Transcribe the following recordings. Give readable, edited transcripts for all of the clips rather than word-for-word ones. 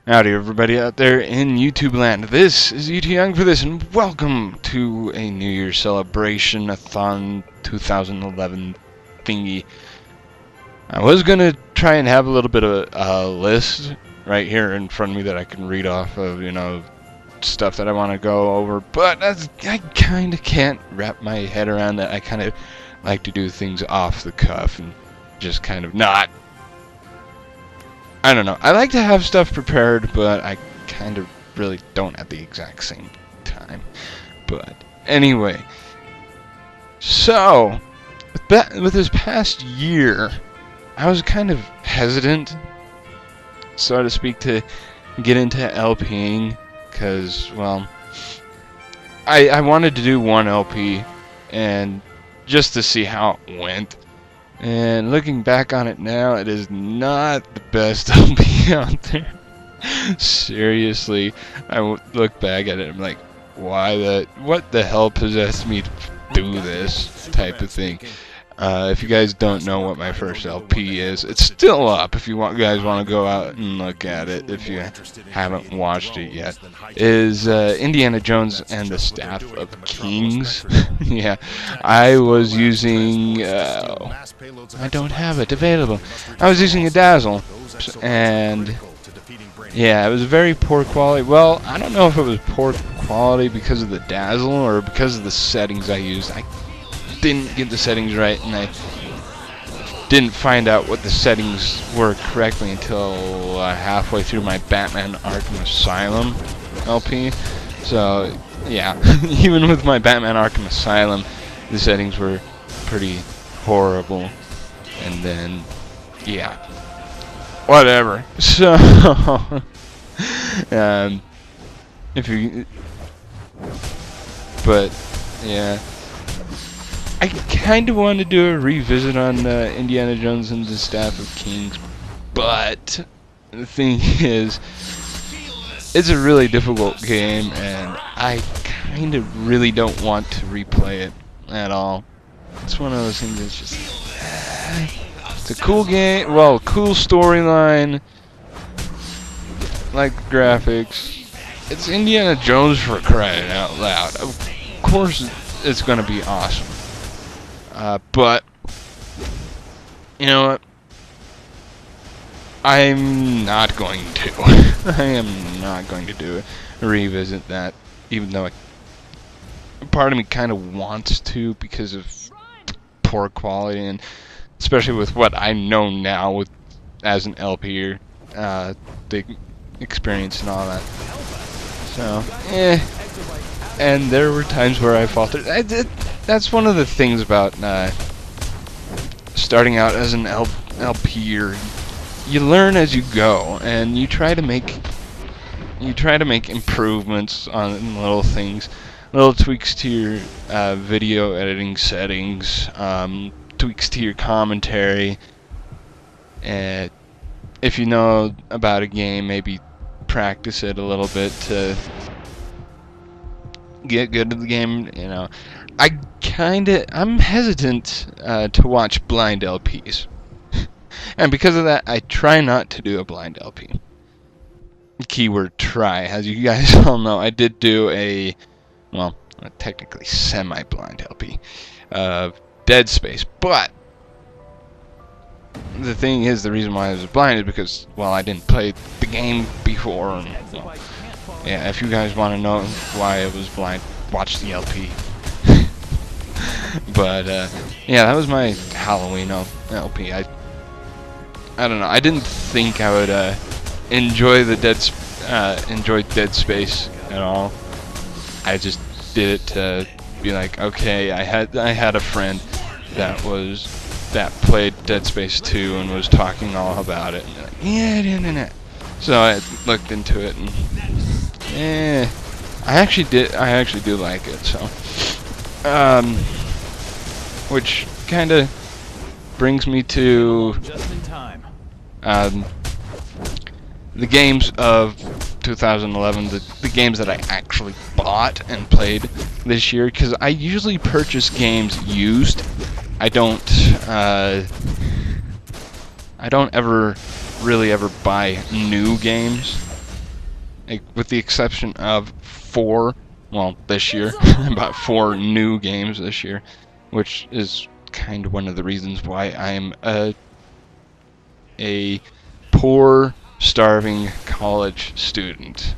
Howdy everybody out there in YouTube land. This is UT Young for this, and welcome to a New Year's celebration-a-thon 2011 thingy. I was gonna try and have a little bit of a list right here in front of me that I can read off of, you know, stuff that I want to go over, but I kind of can't wrap my head around that. I kind of like to do things off the cuff and just kind of not. I don't know. I like to have stuff prepared, but I kind of really don't at the exact same time. But anyway, so with this past year, I was kind of hesitant, so to speak, to get into LPing because, well, I wanted to do one LP and just to see how it went. And looking back on it now, it is not the best LP out there. Seriously, I look back at it, I'm like, what the hell possessed me to do this type of thing? If you guys don't know what my first LP is, it's still up if you guys want to go out and look at it if you haven't watched it yet. Is Indiana Jones and the Staff of Kings. Yeah, I was using, I don't have it available. I was using a Dazzle, and yeah, it was very poor quality. Well, I don't know if it was poor quality because of the Dazzle or because of the settings I used. I didn't get the settings right, and I didn't find out what the settings were correctly until halfway through my Batman Arkham Asylum LP. So yeah, even with my Batman Arkham Asylum, the settings were pretty horrible. And then, yeah, whatever. So if you, but yeah, I kind of want to do a revisit on Indiana Jones and the Staff of Kings, but the thing is, it's a really difficult game, and I kind of really don't want to replay it at all. It's one of those things that's just, it's a cool game, well, cool storyline, like the graphics. It's Indiana Jones, for crying out loud. Of course it's going to be awesome. But, you know what? I'm not going to. I am not going to do it. Revisit that, even though part of me kind of wants to because of poor quality, and especially with what I know now as an LPer, the experience and all that. So, and there were times where I faltered. That's one of the things about starting out as an LPer. You learn as you go, and you try to make improvements on little things, little tweaks to your video editing settings, tweaks to your commentary. And if you know about a game, maybe practice it a little bit to get good at the game. You know, I'm hesitant to watch blind LPs. And because of that, I try not to do a blind LP. Keyword try. As you guys all know, I did do a, well, technically semi-blind LP of Dead Space. But the thing is, the reason why I was blind is because, well, I didn't play the game before. And, well, yeah, if you guys want to know why I was blind, watch the LP. But, yeah, that was my Halloween LP. I don't know. I didn't think I would enjoy Dead Space at all. I just did it to be like, okay, I had a friend that played Dead Space 2 and was talking all about it. And like, yeah. So I looked into it, and I actually do like it. So, which kind of brings me to the games of 2011, the games that I actually bought and played this year, because I usually purchase games used. I don't ever really buy new games. like, with the exception of 4, well, this year, about 4 new games this year, which is kind of one of the reasons why I'm a poor, starving college student.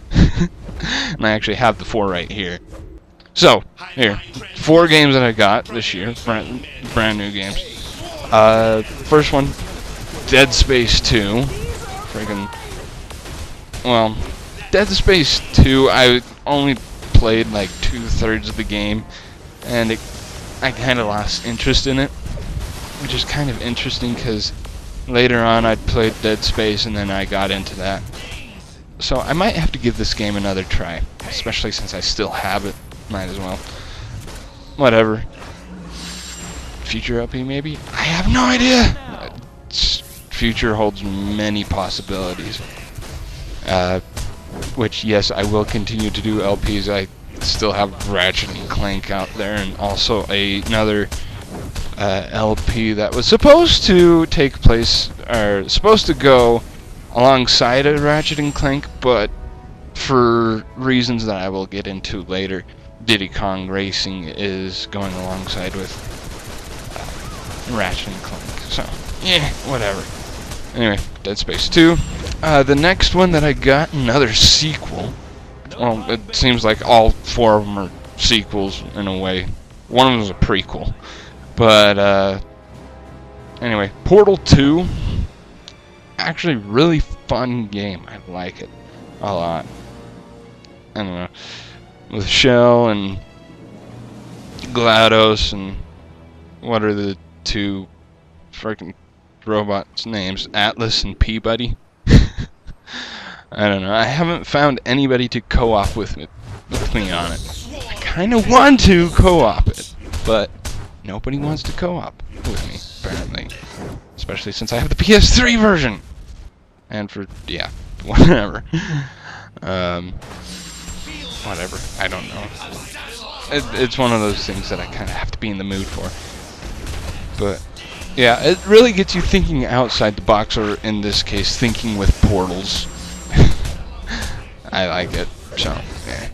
And I actually have the 4 right here. So, here, 4 games that I got this year, brand new games. First one, Dead Space 2. Well, Dead Space 2, I only played like 2/3 of the game, and I kind of lost interest in it, which is kind of interesting because later on I played Dead Space and then I got into that. So I might have to give this game another try, especially since I still have it. Might as well. Whatever. Future LP maybe? I have no idea! Future holds many possibilities. Which, yes, I will continue to do LPs. I still have Ratchet and Clank out there, and also another LP that was supposed to take place, or supposed to go alongside of Ratchet and Clank, but for reasons that I will get into later, Diddy Kong Racing is going alongside with Ratchet and Clank. So, yeah, whatever. Anyway, Dead Space 2. The next one that I got, another sequel. Well, it seems like all 4 of them are sequels in a way. One of them is a prequel. But, anyway, Portal 2. Actually, really fun game. I like it a lot. I don't know. With Shell and GLaDOS and what are the 2 freaking robots' names? Atlas and Peabody? I don't know. I haven't found anybody to co-op with me on it. I kind of want to co-op it, but nobody wants to co-op with me, apparently. Especially since I have the PS3 version! And for, yeah, whatever. Whatever. I don't know. It's one of those things that I kind of have to be in the mood for. But, yeah, it really gets you thinking outside the box, or in this case, thinking with portals. I like it. So, yeah.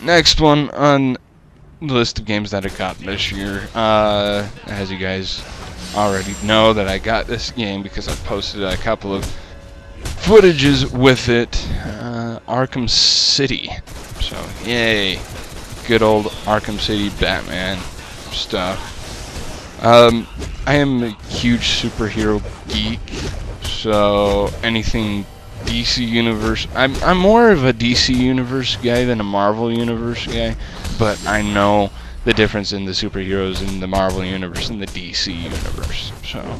Next one on the list of games that I got this year. As you guys already know that I got this game because I posted a couple of footages with it. Arkham City. So, yay. Good old Arkham City Batman stuff. I am a huge superhero geek, so anything DC Universe. I'm more of a DC Universe guy than a Marvel Universe guy, but I know the difference in the superheroes in the Marvel Universe and the DC Universe. So,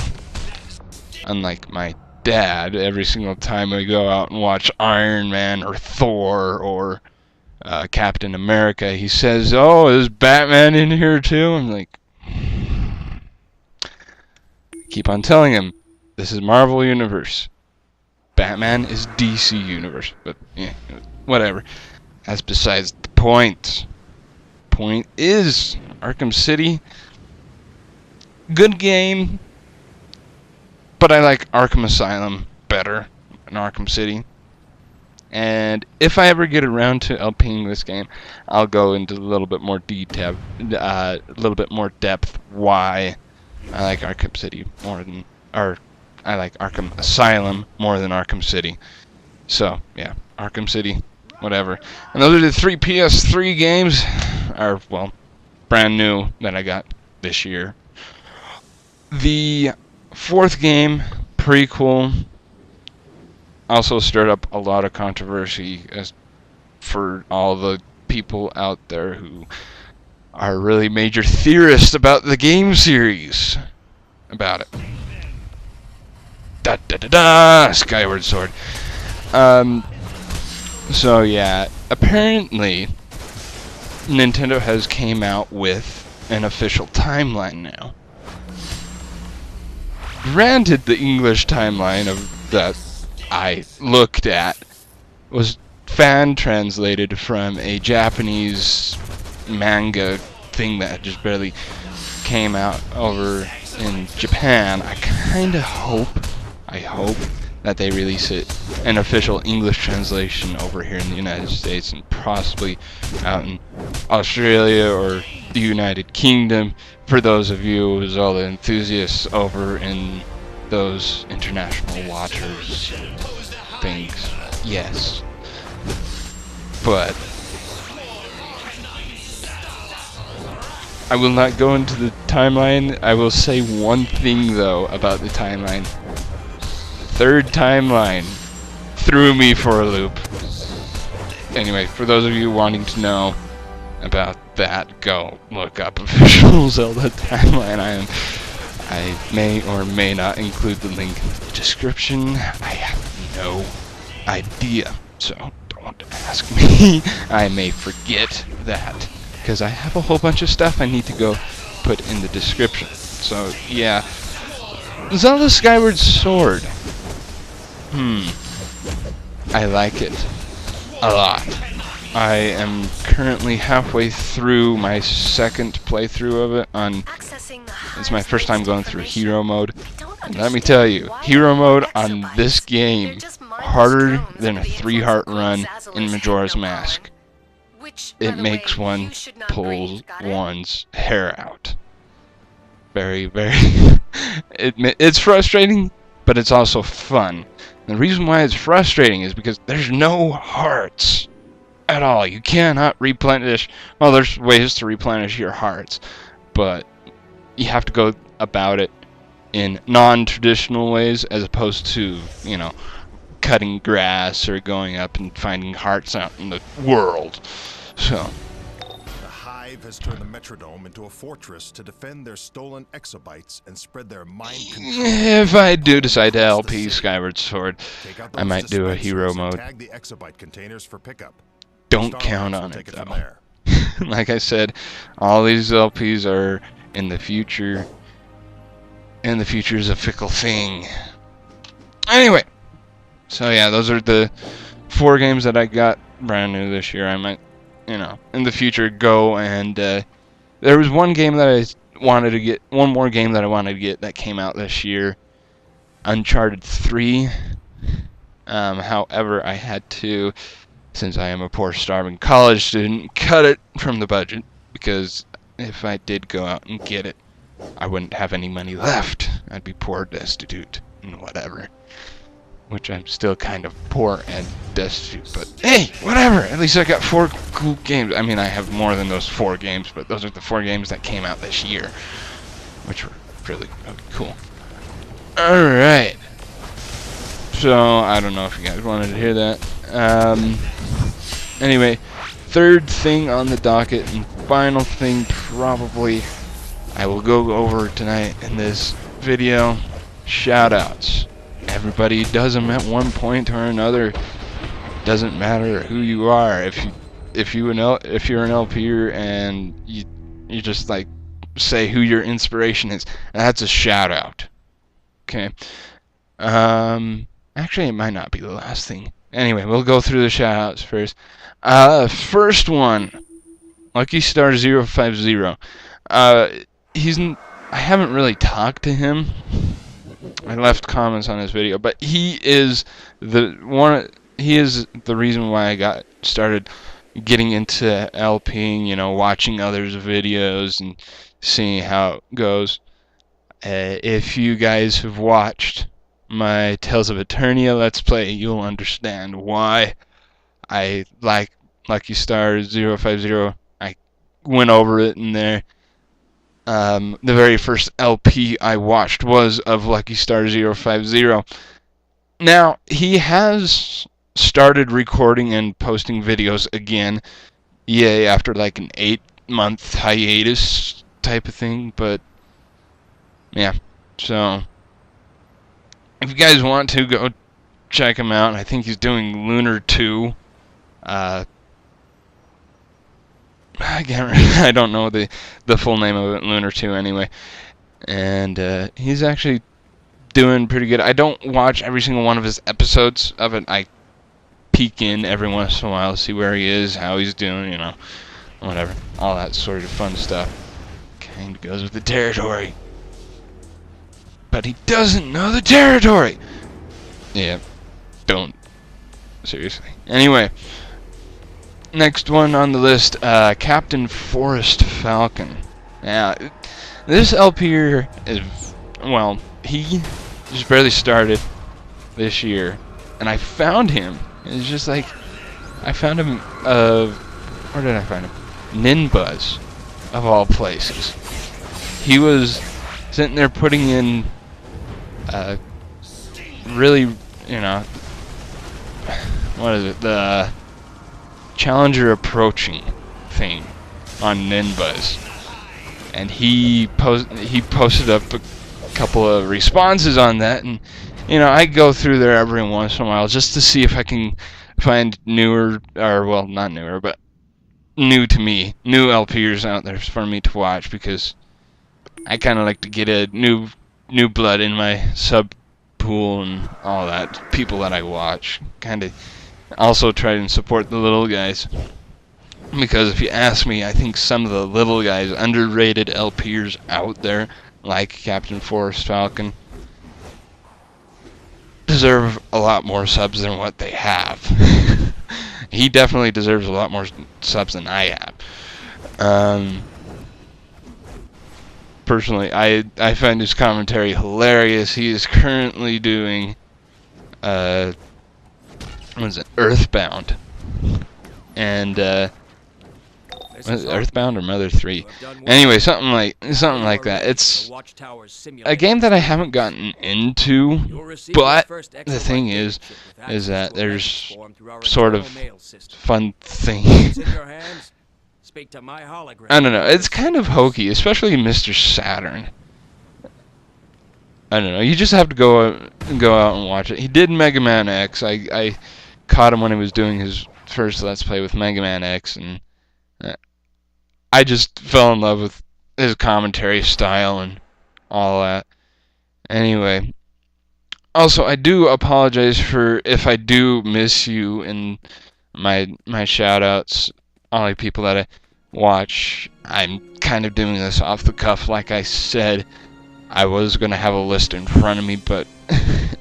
unlike my dad, every single time we go out and watch Iron Man or Thor or Captain America, he says, "Oh, is Batman in here too?" I'm like, keep on telling him, this is Marvel Universe. Batman is DC Universe. But, yeah, whatever. That's besides the point. Point is, Arkham City, good game, but I like Arkham Asylum better than Arkham City. And if I ever get around to LPing this game, I'll go into a little bit more detail, a little bit more depth why I like Arkham City more than, or I like Arkham Asylum more than Arkham City. So, yeah, Arkham City, whatever. And those are the 3 PS3 games, or, well, brand new that I got this year. The 4th game, prequel, also stirred up a lot of controversy as for all the people out there who are really major theorists about the game series. About it. Da da da da! Skyward Sword. So yeah, apparently Nintendo has came out with an official timeline now. Granted, the English timeline of that I looked at was fan translated from a Japanese manga thing that just barely came out over in Japan. I hope that they release an official English translation over here in the United States and possibly out in Australia or the United Kingdom for those of you Zelda enthusiasts over in those international watchers things. Yes. But I will not go into the timeline. I will say one thing though about the timeline. Third timeline threw me for a loop. Anyway, for those of you wanting to know about that, go look up official Zelda timeline. I may or may not include the link in the description. I have no idea, so don't ask me. I may forget that, because I have a whole bunch of stuff I need to go put in the description. So, yeah. Zelda Skyward Sword. I like it a lot. I am currently halfway through my second playthrough of it. It's my first time going through hero mode. And let me tell you, hero mode on this game harder than a 3-heart run in Majora's Mask. It makes one pull one's hair out. Very, very... it's frustrating, but it's also fun. And the reason why it's frustrating is because there's no hearts at all. You cannot replenish... Well, there's ways to replenish your hearts, but you have to go about it in non-traditional ways as opposed to, you know, cutting grass or going up and finding hearts out in the world. So... The Hive has turned the Metrodome into a fortress to defend their stolen exabytes and spread their mind control. If I do decide to LP Skyward Sword, I might do a hero mode. Tag the exabyte containers for pickup. Don't count on it though. Like I said, all these LPs are in the future, and the future is a fickle thing. Anyway, so yeah, those are the 4 games that I got brand new this year. I might, you know, in the future go and there was one game that I wanted to get, one more game that I wanted to get that came out this year, Uncharted 3. However, I had to, since I am a poor starving college student, cut it from the budget, because if I did go out and get it, I wouldn't have any money left. I'd be poor, destitute, and whatever. Which I'm still kind of poor and destitute, but hey, whatever. At least I got 4 cool games. I mean, I have more than those 4 games, but those are the 4 games that came out this year, which were really cool. Alright. So, I don't know if you guys wanted to hear that. Anyway, third thing on the docket, and final thing probably I will go over tonight in this video, shoutouts. Everybody does them at one point or another. Doesn't matter who you are. If you're an LPer and you just like say who your inspiration is, that's a shout out. Okay. Actually, it might not be the last thing. Anyway, we'll go through the shout outs first. First one, Lucky Star 050. I haven't really talked to him. I left comments on his video, but he is the reason why I got started getting into LPing, you know, watching others' videos and seeing how it goes. If you guys have watched my Tales of Eternia Let's Play, you'll understand why I like Lucky Star 050. I went over it in there. The very first LP I watched was of Lucky Star 050. Now, he has started recording and posting videos again, yay, after like an 8-month hiatus type of thing, but yeah, so if you guys want to, go check him out. I think he's doing Lunar 2. I don't know the full name of it, Lunar 2 anyway. And he's actually doing pretty good. I don't watch every single one of his episodes of it. I peek in every once in a while to see where he is, how he's doing, you know, whatever. All that sort of fun stuff. Kind of goes with the territory. But he doesn't know the territory! Yeah, don't. Seriously. Anyway, next one on the list, CaptianForrestFalcon. Now, this LP is, well, he just barely started this year, and I found him. It's just like, I found him, where did I find him? Ninbuzz, of all places. He was sitting there putting in, really, you know, what is it, the Challenger approaching thing on Ninbuzz. And he posted up a couple of responses on that, and you know, I go through there every once in a while just to see if I can find newer, or well, not newer, but new to me, new LPers out there for me to watch, because I kind of like to get a new blood in my sub pool and all that, people that I watch. Kind of also try and support the little guys, because if you ask me, I think some of the little guys, underrated LPers out there, like CaptianForrestFalcon, deserve a lot more subs than what they have. He definitely deserves a lot more subs than I have. Personally, I find his commentary hilarious. He is currently doing, what is it, Earthbound. And, was it Earthbound or Mother 3? Anyway, something like that. It's a game that I haven't gotten into, but the thing is that there's sort of fun things. I don't know. It's kind of hokey, especially Mr. Saturn. I don't know. You just have to go out and watch it. He did Mega Man X. I caught him when he was doing his first Let's Play with Mega Man X, and I just fell in love with his commentary style and all that. Anyway, also I do apologize for if I do miss you in my shoutouts. All the people that I watch, I'm kind of doing this off the cuff. Like I said, I was gonna have a list in front of me, but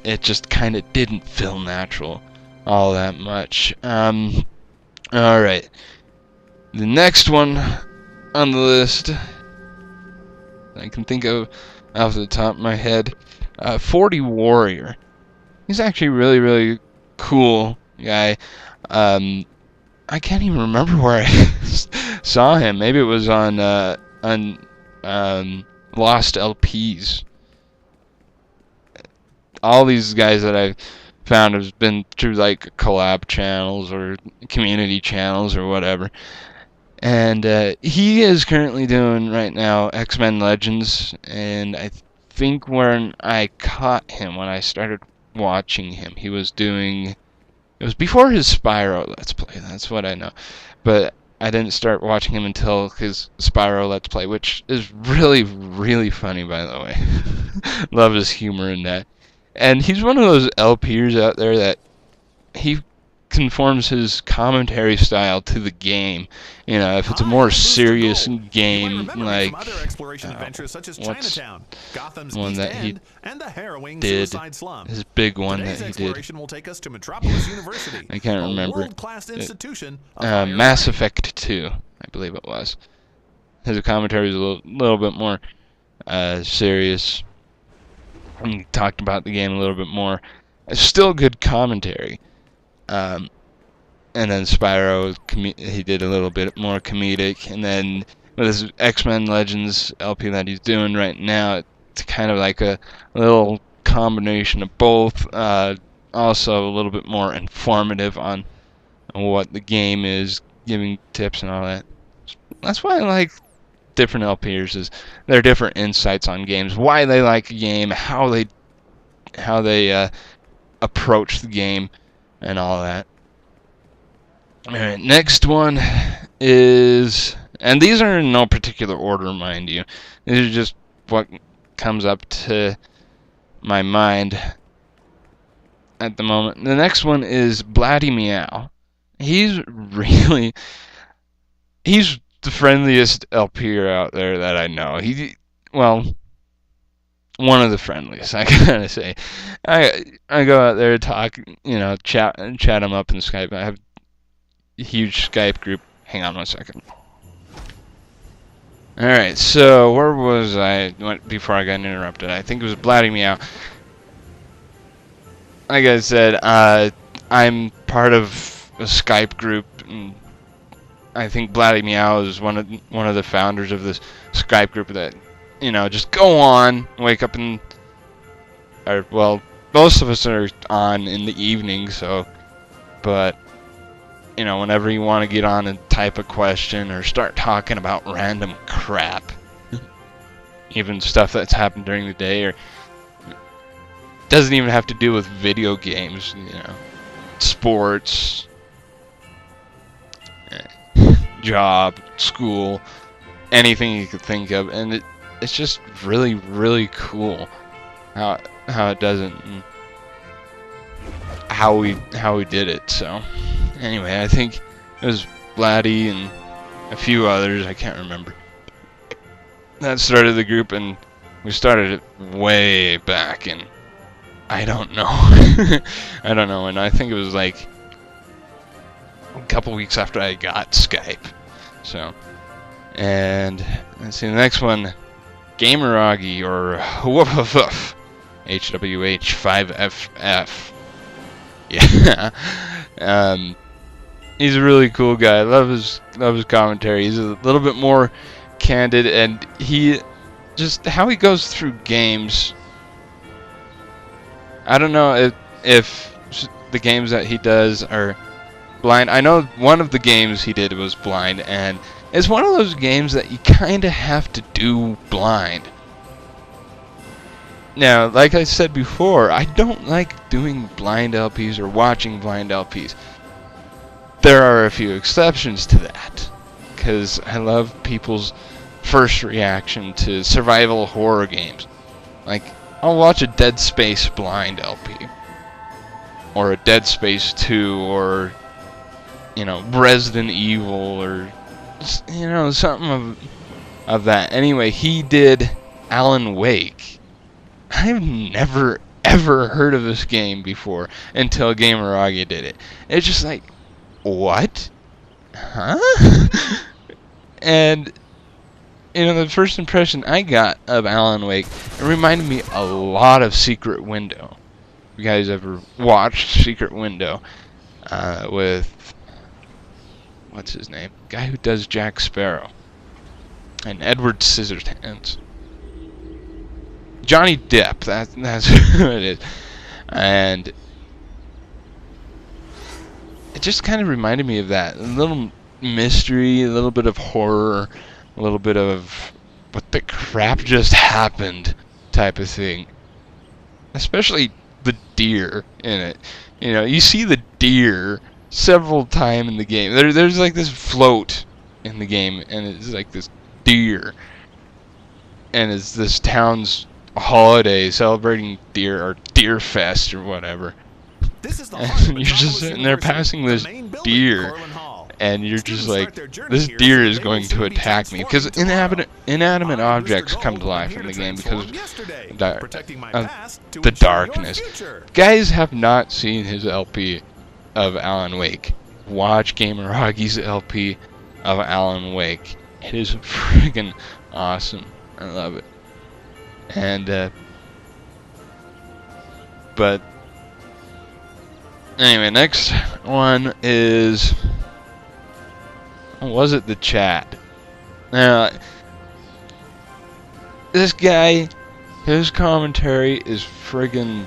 it just kind of didn't feel natural all that much. Alright. The next one on the list I can think of off the top of my head, 40 Warrior. He's actually really, really cool guy. I can't even remember where I saw him. Maybe it was on Lost LPs. All these guys that I've found have been through like collab channels or community channels or whatever. And he is currently doing right now X-Men Legends, and I think when I caught him, when I started watching him, he was doing, it was before his Spyro Let's Play, that's what I know. But I didn't start watching him until his Spyro Let's Play, which is really, really funny, by the way. Love his humor in that. And he's one of those LPers out there that he conforms his commentary style to the game. You know, if it's a more serious game, like what's one that he did, his big one that he did, I can't remember. Mass Effect 2, I believe it was. His commentary is a little bit more serious. He talked about the game a little bit more. It's still good commentary. And then Spyro, he did a little bit more comedic. And then with his X-Men Legends LP that he's doing right now, it's kind of like a little combination of both. Also a little bit more informative on what the game is, giving tips and all that. That's why I like different LPers, is their different insights on games, why they like a game, how they approach the game, and all that. Alright, next one is, and these are in no particular order, mind you. These are just what comes up to my mind at the moment. The next one is Blattymeow. He's the friendliest LPer out there that I know. Well, one of the friendliest, I gotta say. I go out there, talk, chat them up in Skype. I have a huge Skype group. Hang on 1 second. Alright, so where was I before I got interrupted? I think it was Blattymeow. Like I said, I'm part of a Skype group, and I think Blattymeow is one of the founders of this Skype group that, just go on, wake up well, most of us are on in the evening, so, but, whenever you want to get on and type a question or start talking about random crap, even stuff that's happened during the day, or doesn't even have to do with video games, sports, job, school, anything you could think of, and it's just really, really cool how it does it and how we did it. So anyway, I think it was Blatty and a few others, I can't remember, that started the group, and we started it way back in, I don't know. I don't know, and I think it was like a couple weeks after I got Skype. So, and let's see, the next one, Gameragi, or woof HWH5FF. Yeah. He's a really cool guy. I love his commentary. He's a little bit more candid, and just how he goes through games. I don't know if the games that he does are blind. I know one of the games he did was blind, and it's one of those games that you kind of have to do blind. Now, like I said before, I don't like doing blind LPs or watching blind LPs. There are a few exceptions to that, because I love people's first reaction to survival horror games. Like, I'll watch a Dead Space blind LP, or a Dead Space 2, or, Resident Evil, or, something of that. Anyway, he did Alan Wake. I've never, ever heard of this game before until Gameragi did it. It's just like, what? Huh? And the first impression I got of Alan Wake, it reminded me a lot of Secret Window. You guys ever watched Secret Window with, what's his name? Guy who does Jack Sparrow. And Edward Scissorhands. Johnny Depp, that's who it is. And it just kind of reminded me of that. A little mystery, a little bit of horror, a little bit of what the crap just happened type of thing. Especially the deer in it. You see the deer several times in the game. There's like this float in the game, and it's like this deer. And it's this town's holiday celebrating deer, or Deer Fest, or whatever. And you're just sitting there passing this deer, and you're just like, this deer is going to attack me, because inanimate objects come to life in the game because of the darkness. Guys have not seen his LP of Alan Wake. Watch Gameragi's LP of Alan Wake. It is friggin' awesome. I love it. And but anyway, next one is, was it the chat? Now, this guy, his commentary is friggin'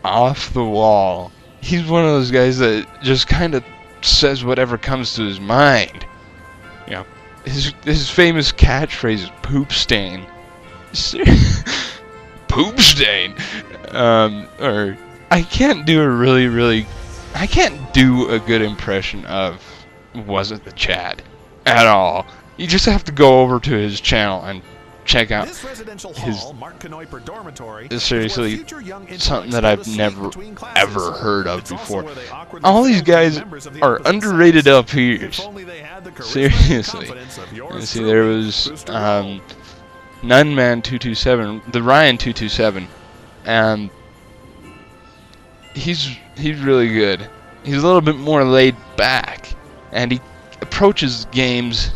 off the wall. He's one of those guys that just kind of says whatever comes to his mind. His famous catchphrase is poop stain. Poop stain. Or I can't do a good impression of Was It the Chad at all. You just have to go over to his channel and check out his seriously something that I've never ever heard of before. All these guys are underrated LPs. Seriously. You see, there was Nunman 227, the Ryan 227, and he's really good. He's a little bit more laid back, and he approaches games.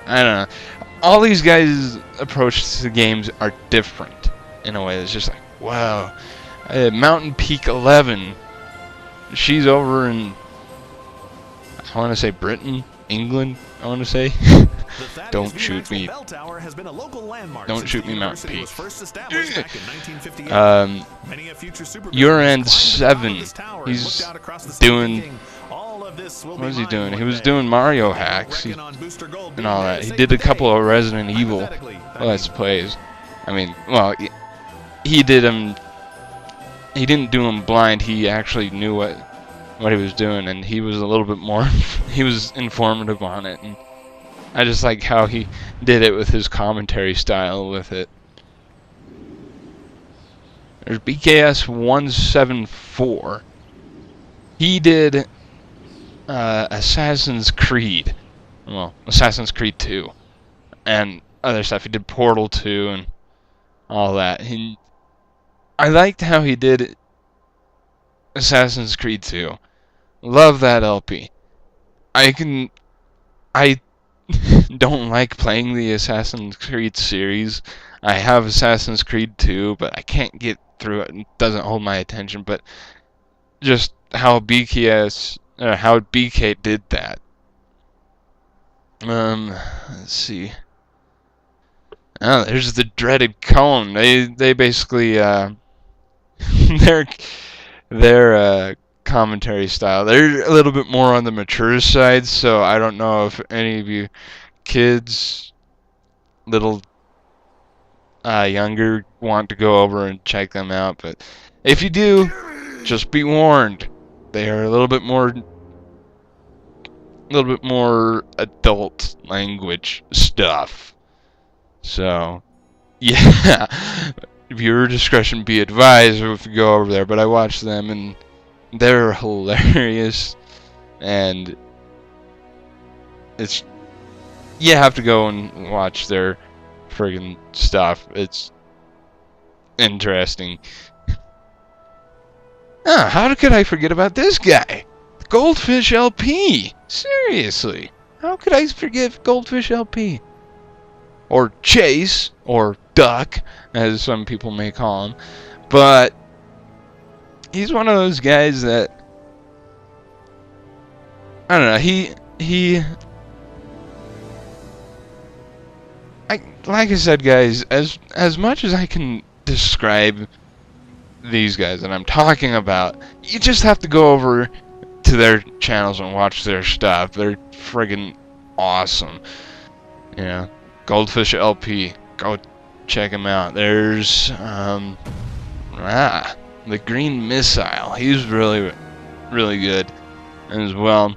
I don't know. All these guys' approach to games are different in a way that's just like, wow. Mountain Peak 11. She's over in, I want to say Britain, England. I want to say. Don't shoot me. Don't shoot me, Mountain Peak. Urand 7. He's doing. What was he doing? He was doing Mario hacks and all that. He did a couple of Resident Evil Let's Plays. I mean, well, he did them. He didn't do them blind. He actually knew what he was doing, and he was a little bit more. He was informative on it, and I just like how he did it with his commentary style with it. There's BKS 174. He did Assassin's Creed. Well, Assassin's Creed 2 and other stuff. He did Portal 2 and all that. I liked how he did Assassin's Creed 2. Love that LP. I don't like playing the Assassin's Creed series. I have Assassin's Creed 2, but I can't get through it. It doesn't hold my attention. But just how BK did that. Let's see. Oh, there's the TheDrededCone. They basically their commentary style. They're a little bit more on the mature side, so I don't know if any of you kids, little younger, want to go over and check them out. But if you do, just be warned. They are a little bit more adult language stuff. So, yeah, viewer discretion be advised if you go over there. But I watched them, and they're hilarious, and you have to go and watch their friggin' stuff. It's interesting. How could I forget about this guy? GoldFishLP. Seriously, how could I forget GoldFishLP? Or Chase, or Duck, as some people may call him. But he's one of those guys that, I don't know, like I said, guys, as much as I can describe these guys that I'm talking about, you just have to go over to their channels and watch their stuff. They're friggin' awesome. You know, GoldFishLP, go check him out. There's TheGreenMissile. He's really, really good as well.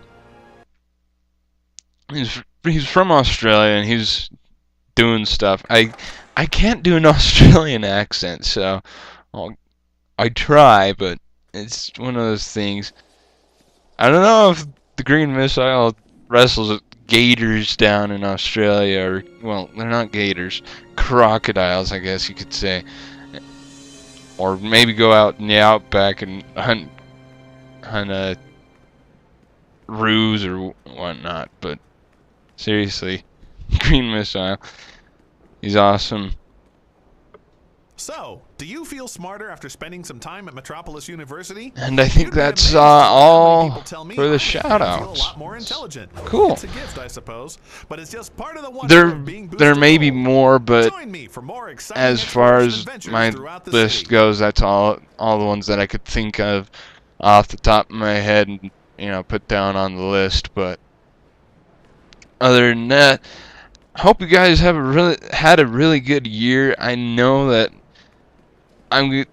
He's from Australia, and he's doing stuff. I can't do an Australian accent, so I try, but it's one of those things. I don't know if TheGreenMissile wrestles at gators down in Australia, or, well, they're not gators, crocodiles, I guess you could say. Or maybe go out in the outback and hunt roos or whatnot. But seriously, TheGreenMissile, he's awesome. So, do you feel smarter after spending some time at Metropolis University? And I think that's all for the shout-outs. Cool. It's a gift, I suppose, but it's just part of the wonder of being there may be more, but more as far as my list goes, that's all the ones that I could think of off the top of my head and, you know, put down on the list. But other than that, I hope you guys have had a really good year. I know that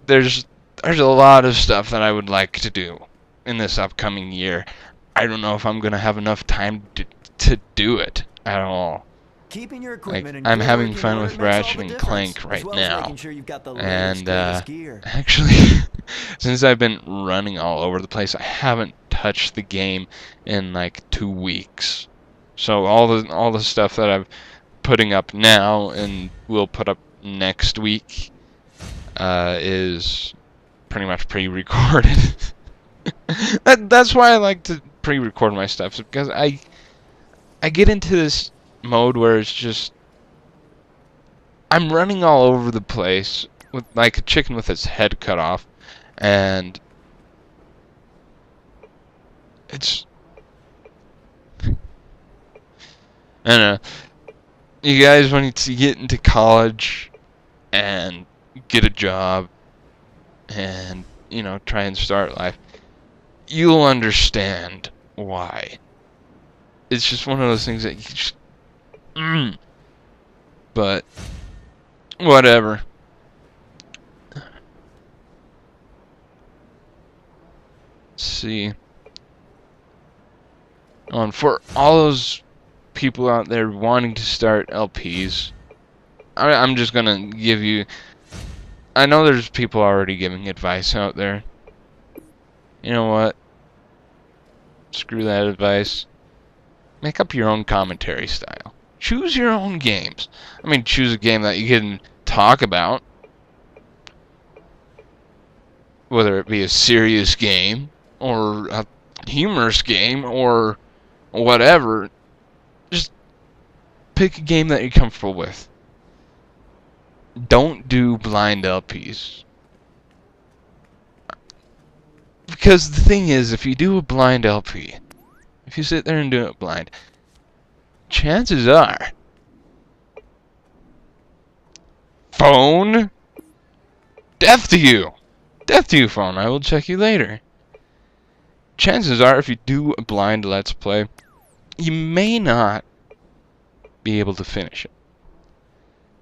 there's a lot of stuff that I would like to do in this upcoming year. I don't know if I'm gonna have enough time to do it at all. Keeping your equipment I'm having fun with Ratchet and Clank right now, and actually, since I've been running all over the place, I haven't touched the game in like 2 weeks. So all the stuff that I've putting up now and will put up next week is pretty much pre-recorded. That's why I like to pre-record my stuff, because I get into this mode where it's just I'm running all over the place with like a chicken with its head cut off, and it's I don't know. You guys, when you get into college and get a job and, you know, try and start life, you'll understand why. It's just one of those things that you just... But, whatever. Let's see. And for all those people out there wanting to start LPs, I'm just gonna give you... I know there's people already giving advice out there. You know what? Screw that advice. Make up your own commentary style. Choose your own games. I mean, choose a game that you can talk about. Whether it be a serious game, or a humorous game, or whatever. Just pick a game that you're comfortable with. Don't do blind LPs. Because the thing is, if you do a blind LP, if you sit there and do it blind, chances are, phone, death to you. Death to you, phone. I will check you later. Chances are, if you do a blind Let's Play, you may not be able to finish it.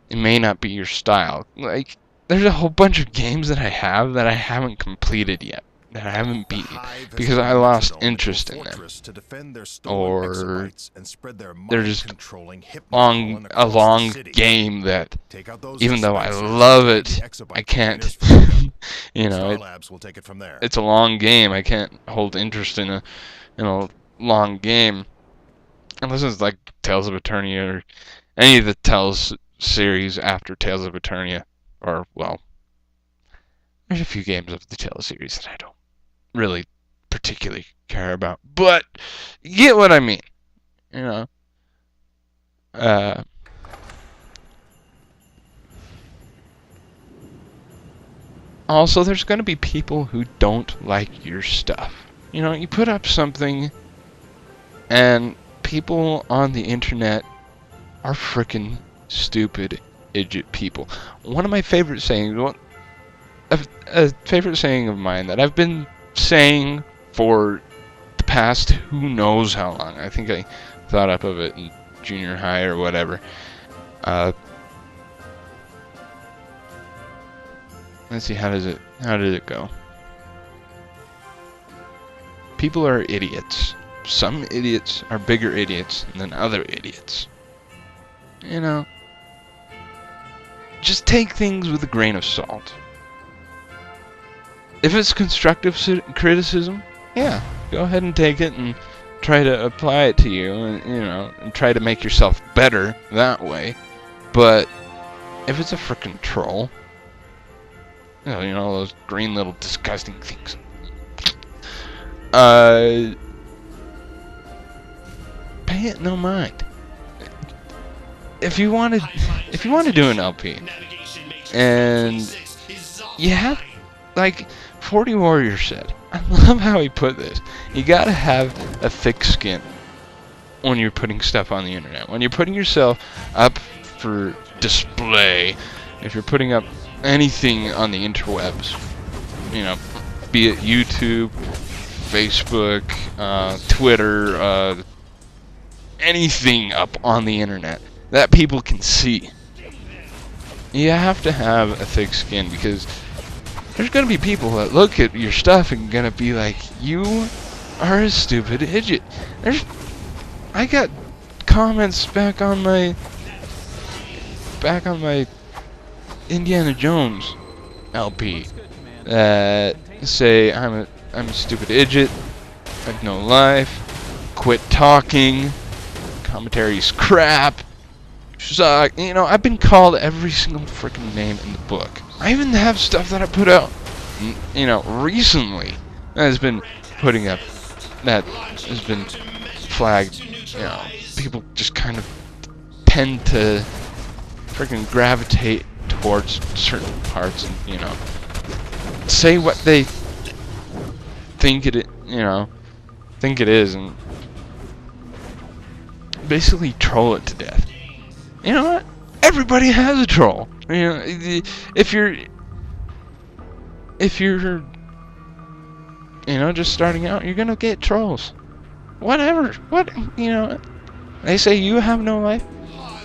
It may not be your style. Like, there's a whole bunch of games that I have that I haven't completed yet, that I haven't beaten, because I lost interest in them. Or they're just a long game that, even though I love it, I can't, you know, it's a long game. I can't hold interest in a long game. Unless it's like Tales of Eternia or any of the Tales series after Tales of Eternia. Or, well, there's a few games of the Tales series that I don't really particularly care about. But, you get what I mean. You know. Also, there's going to be people who don't like your stuff. You know, you put up something, and people on the internet are frickin' stupid idiot people. One of my favorite sayings, a favorite saying of mine that I've been saying for the past who knows how long. I think I thought up of it in junior high or whatever. Let's see, how did it go? People are idiots. Some idiots are bigger idiots than other idiots. You know, just take things with a grain of salt. If it's constructive criticism, yeah, go ahead and take it and try to apply it to you, and you know, and try to make yourself better that way. But if it's a frickin' troll, you know those green little disgusting things. Pay it no mind. If you want to do an LP, and you have, like 40 Warrior said, I love how he put this. You gotta have a thick skin when you're putting stuff on the internet. When you're putting yourself up for display, if you're putting up anything on the interwebs, you know, be it YouTube, Facebook, Twitter, anything up on the internet that people can see, you have to have a thick skin, because there's gonna be people that look at your stuff and gonna be like, you are a stupid idiot. I got comments back on my Indiana Jones LP that say I'm a stupid idiot, I've no life, quit talking, commentary's crap, suck. You know, I've been called every single freaking name in the book. I even have stuff that I put out, you know, recently that has been putting up, that has been flagged. You know, people just kind of tend to freaking gravitate towards certain parts and, you know, say what they think it, think it is, and basically troll it to death. You know what? Everybody has a troll. You know, if you're, you know, just starting out, you're gonna get trolls. Whatever. What, you know? They say you have no life.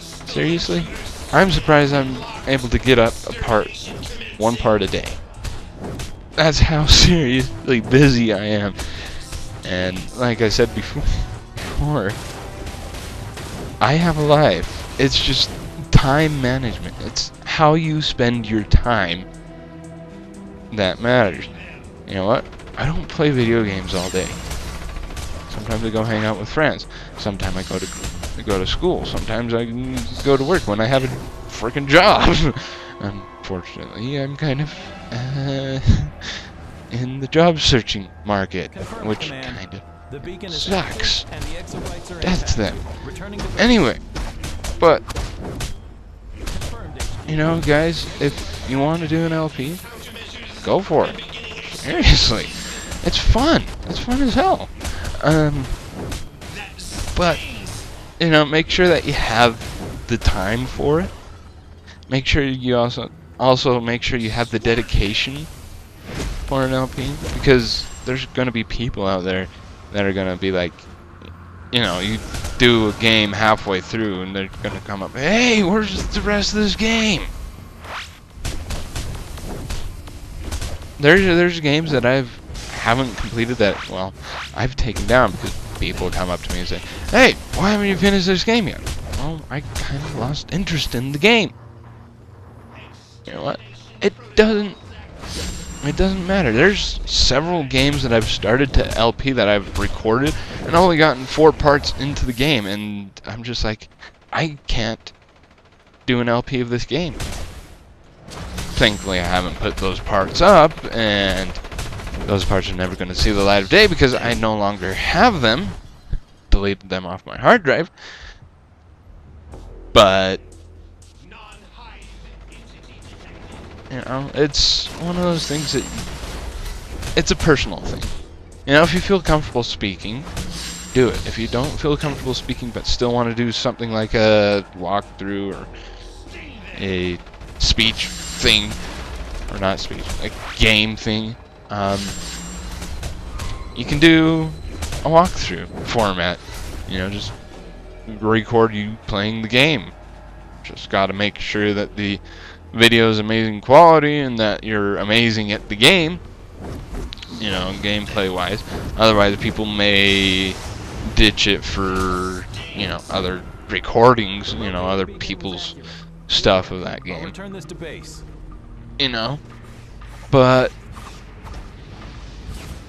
Seriously? I'm surprised I'm able to get up one part a day. That's how seriously busy I am. And like I said before, I have a life. It's just time management. It's how you spend your time that matters. You know what? I don't play video games all day. Sometimes I go hang out with friends. Sometimes I go to school. Sometimes I go to work when I have a freaking job. Unfortunately, I'm kind of in the job searching market, which kind of sucks. That's them. Anyway, but you know, guys, if you want to do an LP, go for it. Seriously, it's fun. It's fun as hell. But you know, make sure that you have the time for it. Make sure you also make sure you have the dedication for an LP, because there's gonna be people out there that are gonna be like, you know, you do a game halfway through and they're gonna come up, hey, where's the rest of this game? There's games that haven't completed that, well, I've taken down because people come up to me and say, hey, why haven't you finished this game yet? Well, I kind of lost interest in the game. You know what? It doesn't matter. There's several games that I've started to LP that I've recorded and only gotten 4 parts into the game, and I'm just like, I can't do an LP of this game. Thankfully, I haven't put those parts up, and those parts are never going to see the light of day because I no longer have them. Deleted them off my hard drive. But you know, it's one of those things that it's a personal thing. You know, if you feel comfortable speaking, do it. If you don't feel comfortable speaking but still want to do something like a walkthrough or a speech thing, or not speech, a game thing, you can do a walkthrough format. You know, just record you playing the game. Just got to make sure that the video is amazing quality and that you're amazing at the game, you know, gameplay wise. Otherwise people may ditch it for, you know, other recordings, you know, other people's stuff of that game. Return this to base. You know, but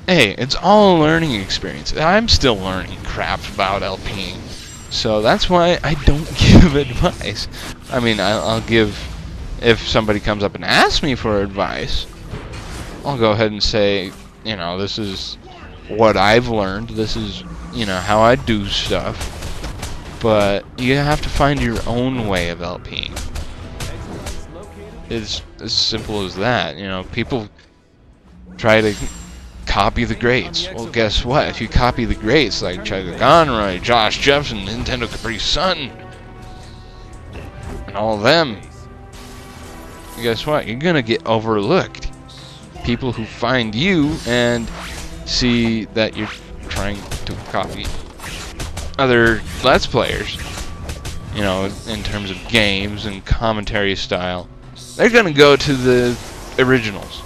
hey, it's all a learning experience. I'm still learning crap about LPing, so that's why I don't give advice. I mean, I'll give, if somebody comes up and asks me for advice, I'll go ahead and say, you know, this is what I've learned, this is, you know, how I do stuff, but you have to find your own way of LPing. It's as simple as that. You know, people try to copy the greats. Well, guess what? If you copy the greats like Chuck Conroy, Josh Jefferson, Nintendo Capri Sun, and all of them, guess what? You're gonna get overlooked. People who find you and see that you're trying to copy other Let's Players, you know, in terms of games and commentary style, they're gonna go to the originals.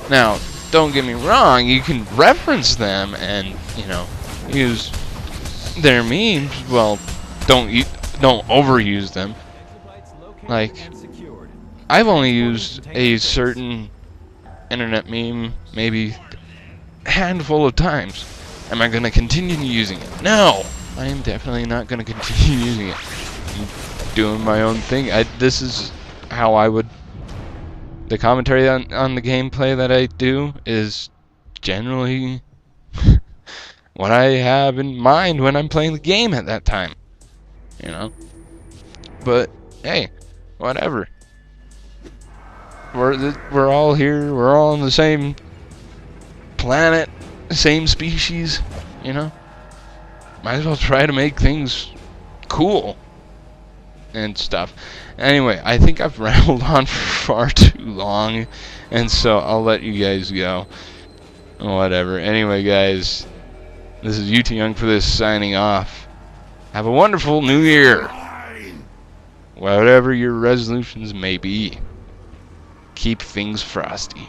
Now, don't get me wrong, you can reference them and, you know, use their memes. Well, don't overuse them. Like, I've only used a certain internet meme maybe a handful of times. Am I gonna continue using it? No! I am definitely not gonna continue using it. doing my own thing. This is how I would. The commentary on the gameplay that I do is generally what I have in mind when I'm playing the game at that time. You know? But hey, whatever. We're all here. We're all on the same planet, same species. You know? Might as well try to make things cool and stuff. Anyway, I think I've rambled on for far too long, and so I'll let you guys go. Whatever. Anyway, guys, this is u2youngforthis signing off. Have a wonderful new year. Whatever your resolutions may be, keep things frosty.